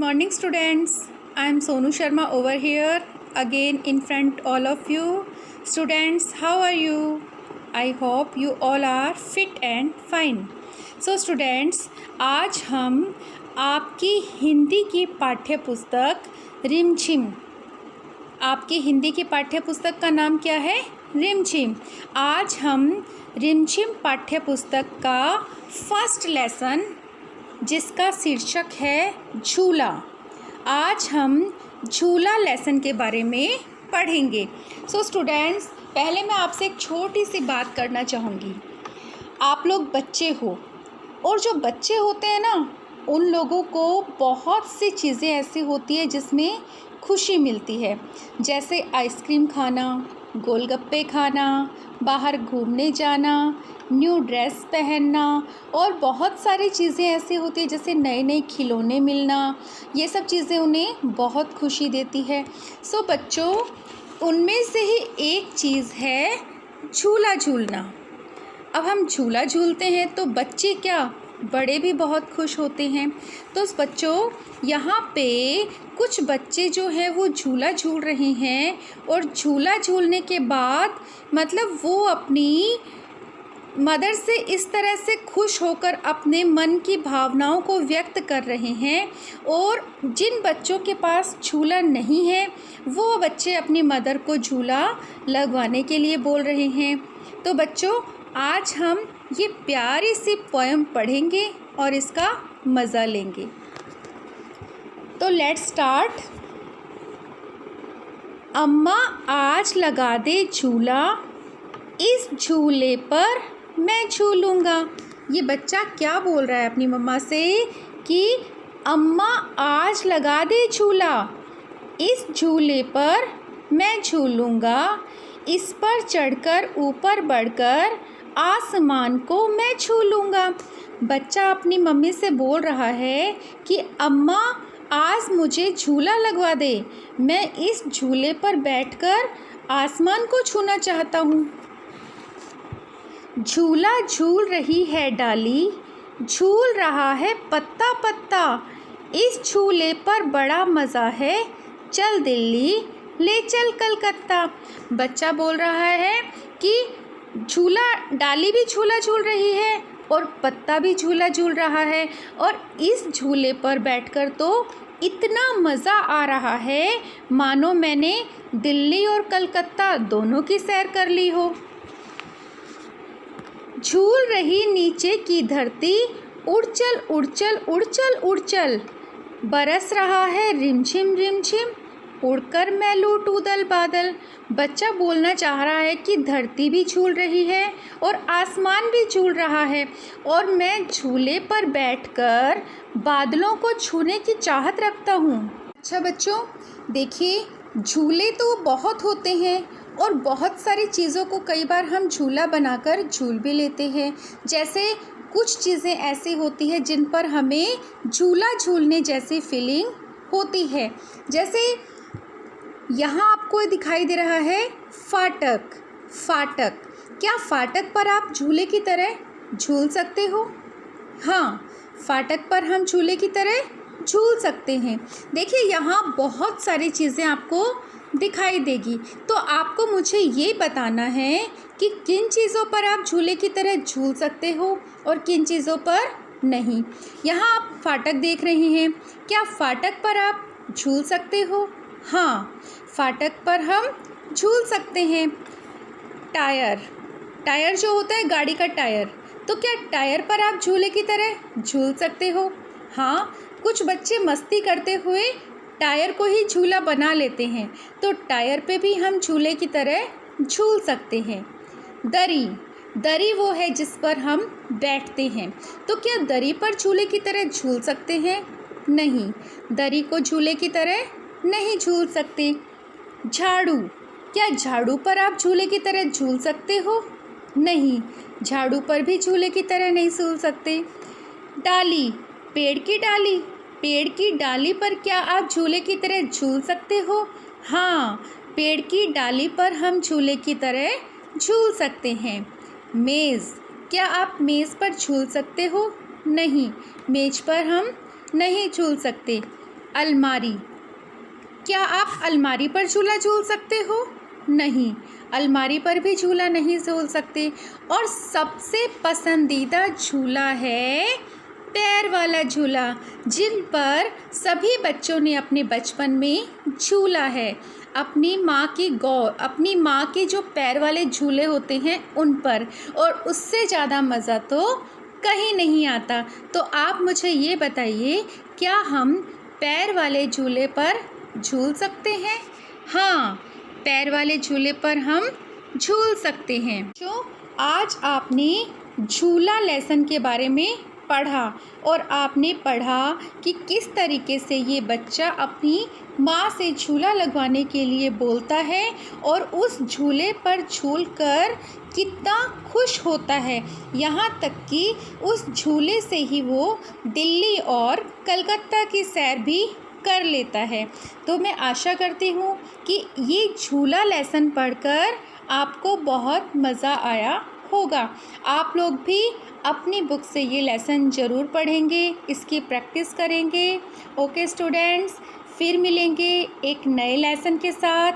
Morning students, I am Sonu Sharma over here again in front all of you. Students, how are you? I hope you all are fit and fine. So students, आज हम आपकी हिंदी की पाठ्य पुस्तक रिमझिम, आपकी हिंदी की पाठ्य पुस्तक का नाम क्या है? रिमझिम। आज हम रिमझिम पाठ्य पुस्तक का फर्स्ट लेसन जिसका शीर्षक है झूला, आज हम झूला लेसन के बारे में पढ़ेंगे। सो स्टूडेंट्स, पहले मैं आपसे एक छोटी सी बात करना चाहूँगी। आप लोग बच्चे हो और जो बच्चे होते हैं ना, उन लोगों को बहुत सी चीज़ें ऐसी होती है जिसमें खुशी मिलती है, जैसे आइसक्रीम खाना, गोलगप्पे खाना, बाहर घूमने जाना, न्यू ड्रेस पहनना और बहुत सारी चीज़ें ऐसी होती है जैसे नए नए खिलौने मिलना। ये सब चीज़ें उन्हें बहुत खुशी देती है। सो बच्चों, उनमें से ही एक चीज़ है झूला झूलना। अब हम झूला झूलते हैं तो बच्चे क्या, बड़े भी बहुत खुश होते हैं। तो बच्चों, यहाँ पे कुछ बच्चे जो हैं वो झूला झूल रहे हैं और झूला झूलने के बाद मतलब वो अपनी मदर से इस तरह से खुश होकर अपने मन की भावनाओं को व्यक्त कर रहे हैं। और जिन बच्चों के पास झूला नहीं है वो बच्चे अपनी मदर को झूला लगवाने के लिए बोल रहे हैं। तो बच्चों, आज हम ये प्यारी सी पोएम पढ़ेंगे और इसका मज़ा लेंगे। तो लेट्स स्टार्ट। अम्मा आज लगा दे झूला, इस झूले पर मैं झूलूंगा। ये बच्चा क्या बोल रहा है अपनी मम्मा से कि अम्मा आज लगा दे झूला, इस झूले पर मैं झूलूंगा, इस पर चढ़कर ऊपर बढ़कर आसमान को मैं छू लूँगा। बच्चा अपनी मम्मी से बोल रहा है कि अम्मा आज मुझे झूला लगवा दे, मैं इस झूले पर बैठकर आसमान को छूना चाहता हूँ। झूला झूल रही है डाली, झूल रहा है पत्ता पत्ता, इस झूले पर बड़ा मज़ा है, चल दिल्ली ले चल कलकत्ता। बच्चा बोल रहा है कि झूला डाली भी झूला झूल रही है और पत्ता भी झूला झूल रहा है और इस झूले पर बैठकर तो इतना मज़ा आ रहा है मानो मैंने दिल्ली और कलकत्ता दोनों की सैर कर ली हो। झूल रही नीचे की धरती, उड़ चल उड़ चल उड़ चल उड़ चल, बरस रहा है रिमझिम रिमझिम, उड़कर मैं लूटूं दल बादल। बच्चा बोलना चाह रहा है कि धरती भी झूल रही है और आसमान भी झूल रहा है और मैं झूले पर बैठकर बादलों को छूने की चाहत रखता हूँ। अच्छा बच्चों, देखिए, झूले तो बहुत होते हैं और बहुत सारी चीज़ों को कई बार हम झूला बनाकर झूल भी लेते हैं। जैसे कुछ चीज़ें ऐसी होती हैं जिन पर हमें झूला झूलने जैसी फीलिंग होती है। जैसे यहाँ आपको दिखाई दे रहा है फाटक। फाटक, क्या फाटक पर आप झूले की तरह झूल सकते हो? हाँ, फाटक पर हम झूले की तरह झूल सकते हैं। देखिए, यहाँ बहुत सारी चीज़ें आपको दिखाई देगी, तो आपको मुझे ये बताना है कि किन चीज़ों पर आप झूले की तरह झूल सकते हो और किन चीज़ों पर नहीं। यहाँ आप फाटक देख रहे हैं, क्या फाटक पर आप झूल सकते हो? हाँ, फाटक पर हम झूल सकते हैं। टायर, टायर जो होता है गाड़ी का टायर, तो क्या टायर पर आप झूले की तरह झूल सकते हो? हाँ, कुछ बच्चे मस्ती करते हुए टायर को ही झूला बना लेते हैं, तो टायर पे भी हम झूले की तरह झूल सकते हैं। दरी, दरी वो है जिस पर हम बैठते हैं, तो क्या दरी पर झूले की तरह झूल सकते हैं? नहीं, दरी को झूले की तरह नहीं झूल सकते। झाड़ू, क्या झाड़ू पर आप झूले की तरह झूल सकते हो? नहीं, झाड़ू पर भी झूले की तरह नहीं झूल सकते। डाली, पेड़ की डाली, पेड़ की डाली पर क्या आप झूले की तरह झूल सकते हो? हाँ, पेड़ की डाली पर हम झूले की तरह झूल सकते हैं। मेज़, क्या आप मेज़ पर झूल सकते हो? नहीं, मेज़ पर हम नहीं झूल सकते। अलमारी। क्या आप अलमारी पर झूला झूल सकते हो? नहीं, अलमारी पर भी झूला नहीं झूल सकते। और सबसे पसंदीदा झूला है पैर वाला झूला, जिन पर सभी बच्चों ने अपने बचपन में झूला है। अपनी माँ के जो पैर वाले झूले होते हैं उन पर, और उससे ज़्यादा मज़ा तो कहीं नहीं आता। तो आप मुझे ये बताइए, क्या हम पैर वाले झूले पर झूल सकते हैं? हाँ, पैर वाले झूले पर हम झूल सकते हैं। जो आज आपने झूला लेसन के बारे में पढ़ा, और आपने पढ़ा कि किस तरीके से ये बच्चा अपनी माँ से झूला लगवाने के लिए बोलता है और उस झूले पर झूलकर कितना खुश होता है। यहाँ तक कि उस झूले से ही वो दिल्ली और कलकत्ता की सैर भी कर लेता है। तो मैं आशा करती हूँ कि ये झूला लेसन पढ़कर आपको बहुत मज़ा आया होगा। आप लोग भी अपनी बुक से ये लेसन ज़रूर पढ़ेंगे, इसकी प्रैक्टिस करेंगे। ओके स्टूडेंट्स, फिर मिलेंगे एक नए लेसन के साथ।